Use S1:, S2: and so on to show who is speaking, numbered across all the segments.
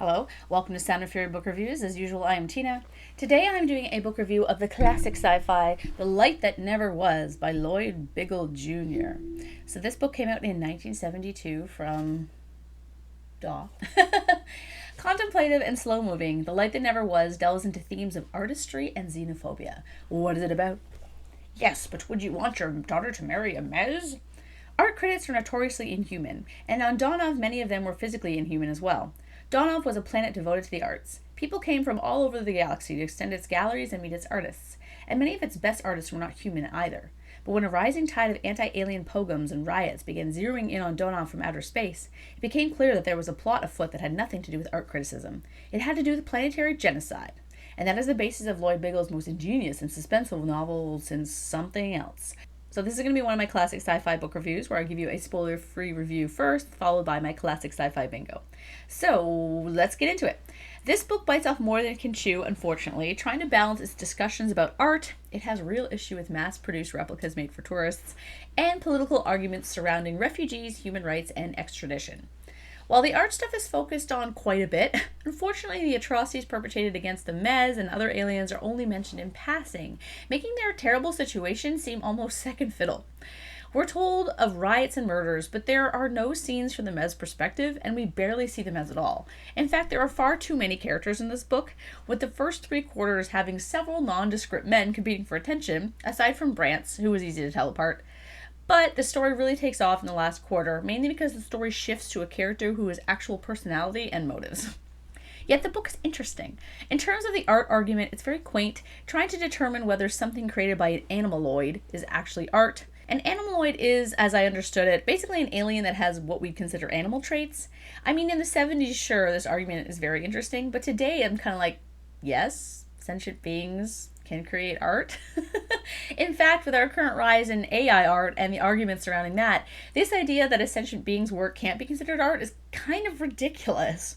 S1: Hello, welcome to Sound of Fury Book Reviews. As usual, I am Tina. Today I'm doing a book review of the classic sci-fi The Light That Never Was by Lloyd Biggle Jr. So this book came out in 1972 from Daw. Contemplative and slow-moving, The Light That Never Was delves into themes of artistry and xenophobia. What is it about? Yes, but would you want your daughter to marry a mez? Art critics are notoriously inhuman, and on Donov many of them were physically inhuman as well. Donov was a planet devoted to the arts. People came from all over the galaxy to extend its galleries and meet its artists, and many of its best artists were not human either. But when a rising tide of anti-alien pogroms and riots began zeroing in on Donov from outer space, it became clear that there was a plot afoot that had nothing to do with art criticism. It had to do with planetary genocide. And that is the basis of Lloyd Biggle's most ingenious and suspenseful novel since something else. So this is going to be one of my classic sci-fi book reviews where I give you a spoiler-free review first, followed by my classic sci-fi bingo. So let's get into it. This book bites off more than it can chew, unfortunately, trying to balance its discussions about art. It has a real issue with mass-produced replicas made for tourists, and political arguments surrounding refugees, human rights, and extradition. While the art stuff is focused on quite a bit, unfortunately the atrocities perpetrated against the Mez and other aliens are only mentioned in passing, making their terrible situation seem almost second fiddle. We're told of riots and murders, but there are no scenes from the Mez perspective, and we barely see the Mez at all. In fact, there are far too many characters in this book, with the first 3 quarters having several nondescript men competing for attention, aside from Brant's, who was easy to tell apart. But the story really takes off in the last quarter, mainly because the story shifts to a character who has actual personality and motives. Yet the book is interesting. In terms of the art argument, it's very quaint, trying to determine whether something created by an animaloid is actually art. An animaloid is, as I understood it, basically an alien that has what we'd consider animal traits. I mean, in the 70s, sure, this argument is very interesting, but today I'm kind of like, yes, sentient beings can create art. In fact, with our current rise in AI art and the arguments surrounding that, this idea that a sentient being's work can't be considered art is kind of ridiculous.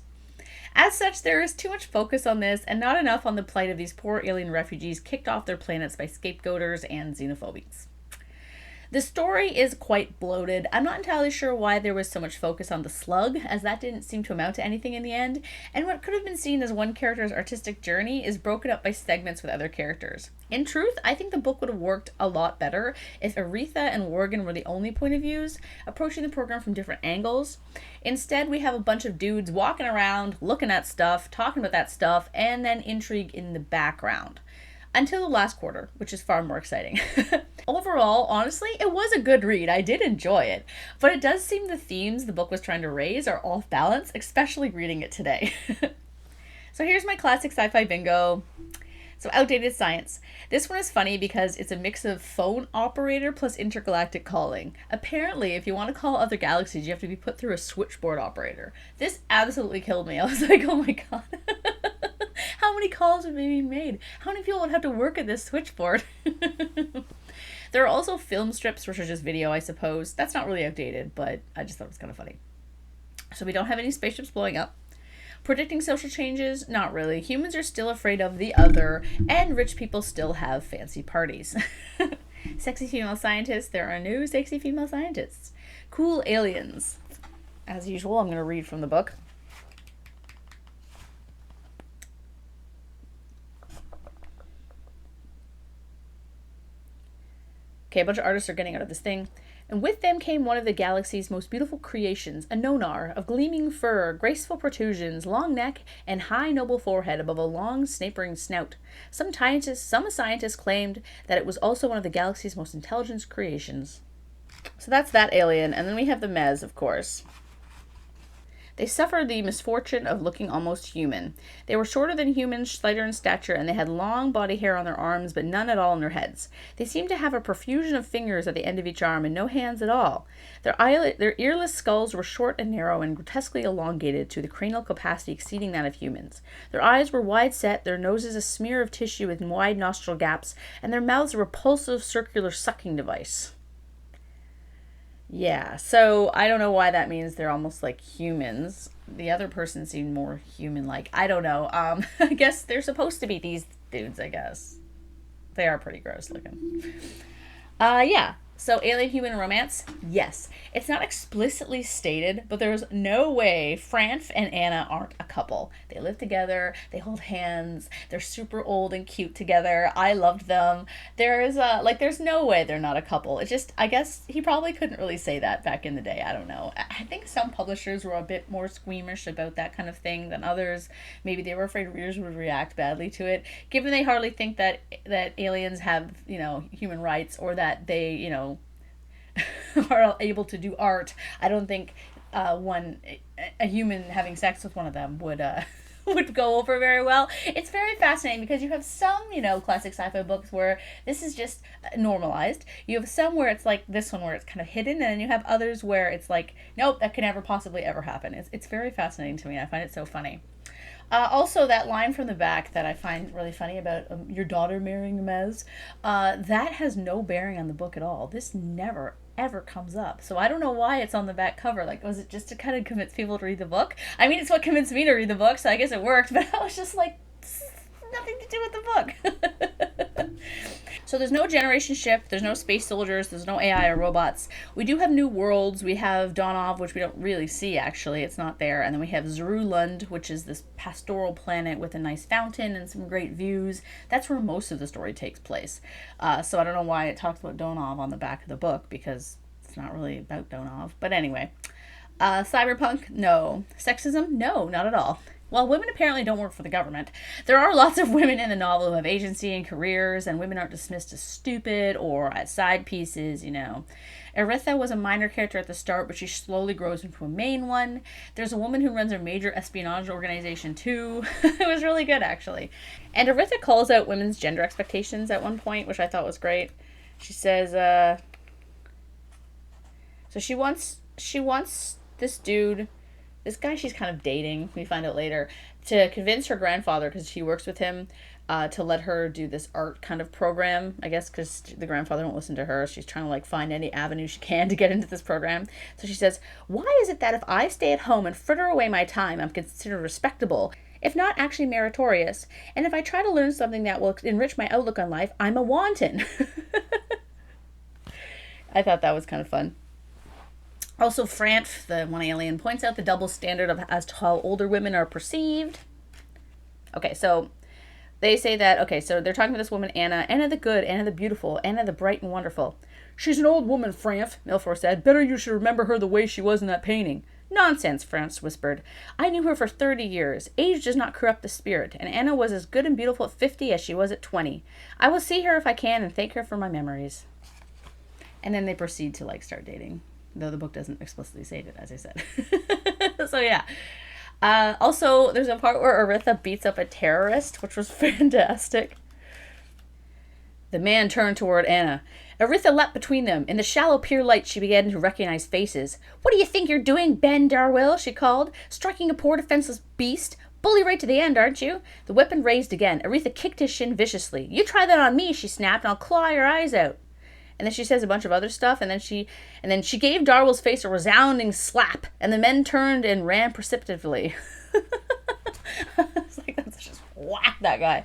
S1: As such, there is too much focus on this and not enough on the plight of these poor alien refugees kicked off their planets by scapegoaters and xenophobies. The story is quite bloated. I'm not entirely sure why there was so much focus on the slug, as that didn't seem to amount to anything in the end, and what could have been seen as one character's artistic journey is broken up by segments with other characters. In truth, I think the book would have worked a lot better if Aretha and Worgen were the only point of views, approaching the program from different angles. Instead, we have a bunch of dudes walking around, looking at stuff, talking about that stuff, and then intrigue in the background. Until the last quarter, which is far more exciting. Overall, honestly, it was a good read. I did enjoy it. But it does seem the themes the book was trying to raise are off balance, especially reading it today. So here's my classic sci-fi bingo. So outdated science. This one is funny because it's a mix of phone operator plus intergalactic calling. Apparently, if you want to call other galaxies, you have to be put through a switchboard operator. This absolutely killed me. I was like, oh my god. How many calls would be being made? How many people would have to work at this switchboard? There are also film strips, which are just video, I suppose. That's not really outdated, but I just thought it was kind of funny. So we don't have any spaceships blowing up. Predicting social changes? Not really. Humans are still afraid of the other, and rich people still have fancy parties. Sexy female scientists? There are no sexy female scientists. Cool aliens. As usual, I'm going to read from the book. Okay, a bunch of artists are getting out of this thing. And with them came one of the galaxy's most beautiful creations, a nonar of gleaming fur, graceful protrusions, long neck, and high noble forehead above a long snapering snout. Some scientists claimed that it was also one of the galaxy's most intelligent creations. So that's that alien, and then we have the Mez, of course. They suffered the misfortune of looking almost human. They were shorter than humans, slighter in stature, and they had long body hair on their arms, but none at all on their heads. They seemed to have a profusion of fingers at the end of each arm, and no hands at all. Their earless skulls were short and narrow, and grotesquely elongated, to the cranial capacity exceeding that of humans. Their eyes were wide set, their noses a smear of tissue with wide nostril gaps, and their mouths a repulsive circular sucking device. Yeah, so I don't know why that means they're almost like humans. The other person seemed more human-like. I don't know. I guess they're supposed to be these dudes, I guess. They are pretty gross looking. Yeah. So, alien human romance? Yes. It's not explicitly stated, but there's no way Franf and Anna aren't a couple. They live together, they hold hands, they're super old and cute together. I loved them. There's no way they're not a couple. It just, I guess he probably couldn't really say that back in the day. I don't know. I think some publishers were a bit more squeamish about that kind of thing than others. Maybe they were afraid readers would react badly to it, given they hardly think that aliens have, human rights, or that they, are able to do art. I don't think one a human having sex with one of them would would go over very well. It's very fascinating because you have some, classic sci-fi books where this is just normalized. You have some where it's like this one where it's kind of hidden, and then you have others where it's like, nope, that can never possibly ever happen. It's very fascinating to me. I find it so funny. Also, that line from the back that I find really funny about your daughter marrying Mez, that has no bearing on the book at all. This never ever comes up. So I don't know why it's on the back cover. Like, was it just to kind of convince people to read the book? I mean, it's what convinced me to read the book, so I guess it worked, but I was just like, nothing to do with the book. So there's no generation shift, there's no space soldiers, there's no AI or robots. We do have new worlds. We have Donov, which we don't really see actually, it's not there. And then we have Zerulund, which is this pastoral planet with a nice fountain and some great views. That's where most of the story takes place. So I don't know why it talks about Donov on the back of the book, because it's not really about Donov. But anyway, cyberpunk? No. Sexism? No, not at all. While women apparently don't work for the government, there are lots of women in the novel who have agency and careers, and women aren't dismissed as stupid or as side pieces. Aretha was a minor character at the start, but she slowly grows into a main one. There's a woman who runs a major espionage organization too. It was really good, actually. And Aretha calls out women's gender expectations at one point, which I thought was great. She says, so she wants this dude, this guy she's kind of dating, we find out later, to convince her grandfather, because she works with him, to let her do this art kind of program, I guess, because the grandfather won't listen to her. She's trying to find any avenue she can to get into this program. So she says, why is it that if I stay at home and fritter away my time, I'm considered respectable, if not actually meritorious? And if I try to learn something that will enrich my outlook on life, I'm a wanton. I thought that was kind of fun. Also, Franf, the one alien, points out the double standard as to how older women are perceived. Okay, so they say that, so they're talking to this woman, Anna the good, Anna the beautiful, Anna the bright and wonderful. She's an old woman, Franf, Milfor said. Better you should remember her the way she was in that painting. Nonsense, Franf whispered. I knew her for 30 years. Age does not corrupt the spirit, and Anna was as good and beautiful at 50 as she was at 20. I will see her if I can and thank her for my memories. And then they proceed to start dating. Though the book doesn't explicitly say it, as I said. So, yeah. Also, there's a part where Aretha beats up a terrorist, which was fantastic. The man turned toward Anna. Aretha leapt between them. In the shallow pier light, she began to recognize faces. What do you think you're doing, Ben Darwell? She called. Striking a poor defenseless beast? Bully right to the end, aren't you? The weapon raised again. Aretha kicked his shin viciously. You try that on me, she snapped, and I'll claw your eyes out. And then she says a bunch of other stuff, and then she gave Darwell's face a resounding slap, and the men turned and ran precipitately. It's let's just whack that guy.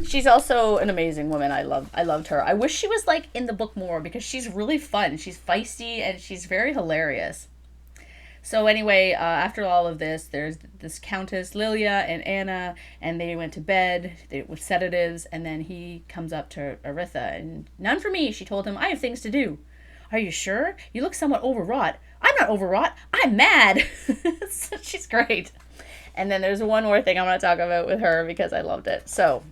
S1: She's also an amazing woman. I loved her. I wish she was in the book more, because she's really fun. She's feisty and she's very hilarious. So anyway, after all of this, there's this Countess Lilia and Anna, and they went to bed with sedatives, and then he comes up to Aretha, and none for me, she told him. I have things to do. Are you sure? You look somewhat overwrought. I'm not overwrought. I'm mad. She's great. And then there's one more thing I want to talk about with her, because I loved it. So,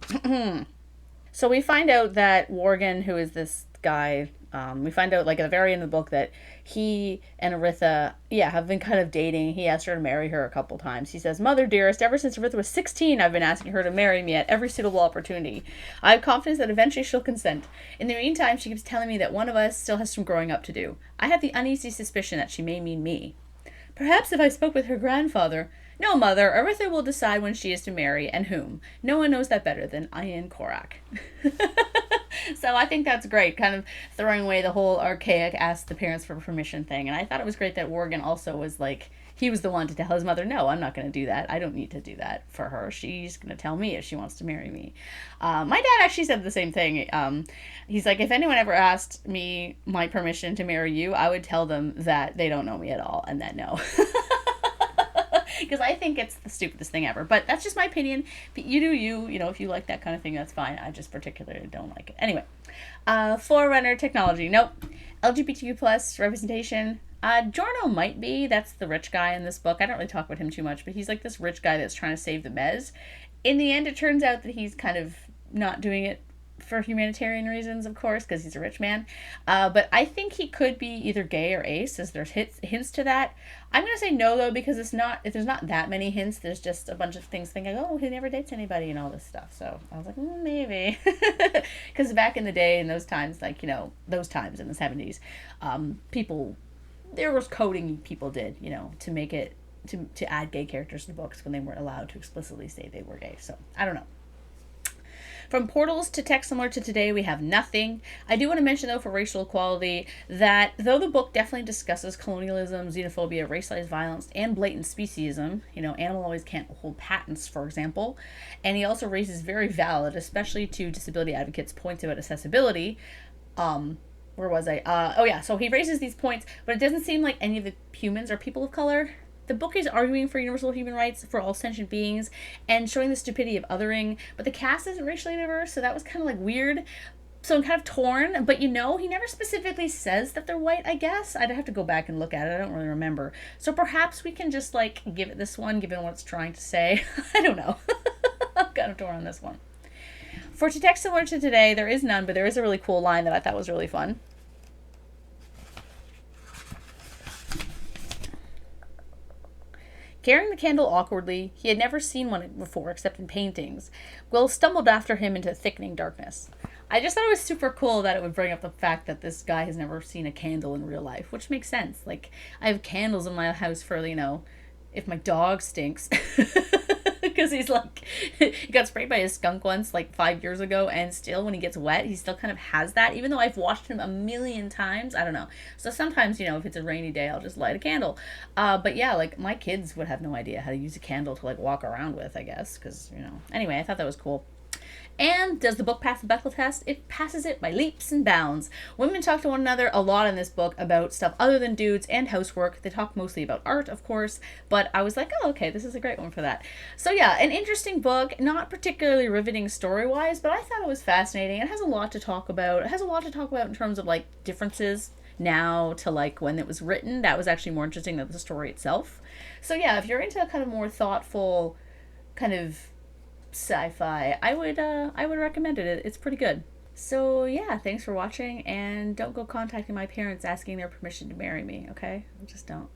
S1: so we find out that Worgen, who is this guy, we find out at the very end of the book that he and Aretha, have been kind of dating. He asked her to marry her a couple times. He says, Mother dearest, ever since Aretha was 16, I've been asking her to marry me at every suitable opportunity. I have confidence that eventually she'll consent. In the meantime, she keeps telling me that one of us still has some growing up to do. I have the uneasy suspicion that she may mean me. Perhaps if I spoke with her grandfather. No, mother, Aritha will decide when she is to marry and whom. No one knows that better than Ian Korak. So I think that's great, kind of throwing away the whole archaic ask the parents for permission thing. And I thought it was great that Morgan also was like, he was the one to tell his mother, no, I'm not going to do that. I don't need to do that for her. She's going to tell me if she wants to marry me. My dad actually said the same thing. He's like, if anyone ever asked me my permission to marry you, I would tell them that they don't know me at all and that no. Because I think it's the stupidest thing ever. But that's just my opinion. You do you. You know, if you like that kind of thing, that's fine. I just particularly don't like it. Anyway, Forerunner technology. Nope. LGBTQ plus representation. Giorno might be. That's the rich guy in this book. I don't really talk about him too much, but he's like this rich guy that's trying to save the Mez. In the end, it turns out that he's kind of not doing it for humanitarian reasons, of course, because he's a rich man. But I think he could be either gay or ace, as there's hints to that. I'm gonna say no though, because it's not. If there's not that many hints, there's just a bunch of things thinking, oh, he never dates anybody and all this stuff. So I was like, maybe, because back in the day, in those times, like those times in the 70s, people, there was coding people did, to make it to add gay characters to books when they weren't allowed to explicitly say they were gay. So I don't know. From portals to text similar to today, we have nothing. I do want to mention, though, for racial equality, that though the book definitely discusses colonialism, xenophobia, racialized violence, and blatant speciesism, Animal always can't hold patents, for example, and he also raises very valid, especially to disability advocates, points about accessibility. Where was I? So he raises these points, but it doesn't seem like any of the humans are people of color. The book is arguing for universal human rights for all sentient beings and showing the stupidity of othering, but the cast isn't racially diverse, so that was kind of like weird. So I'm kind of torn, but he never specifically says that they're white, I guess. I'd have to go back and look at it. I don't really remember. So perhaps we can just give it this one, given what it's trying to say. I don't know. I'm kind of torn on this one. For to text similar to today, there is none, but there is a really cool line that I thought was really fun. Carrying the candle awkwardly, he had never seen one before except in paintings, Will stumbled after him into thickening darkness. I just thought it was super cool that it would bring up the fact that this guy has never seen a candle in real life, which makes sense. Like, I have candles in my house for, if my dog stinks. Because he's he got sprayed by a skunk once, 5 years ago, and still, when he gets wet, he still kind of has that, even though I've washed him a million times. I don't know. So sometimes, if it's a rainy day, I'll just light a candle. But yeah, my kids would have no idea how to use a candle to, walk around with, I guess, because, Anyway, I thought that was cool. And does the book pass the Bechdel test? It passes it by leaps and bounds. Women talk to one another a lot in this book about stuff other than dudes and housework. They talk mostly about art, of course, but I was like, oh, okay, this is a great one for that. So yeah, an interesting book, not particularly riveting story-wise, but I thought it was fascinating. It has a lot to talk about. It has a lot to talk about in terms of, differences now to, when it was written. That was actually more interesting than the story itself. So yeah, if you're into kind of more thoughtful, kind of sci-fi, I would recommend it. It's pretty good. So yeah, thanks for watching, and don't go contacting my parents asking their permission to marry me, okay? Just don't.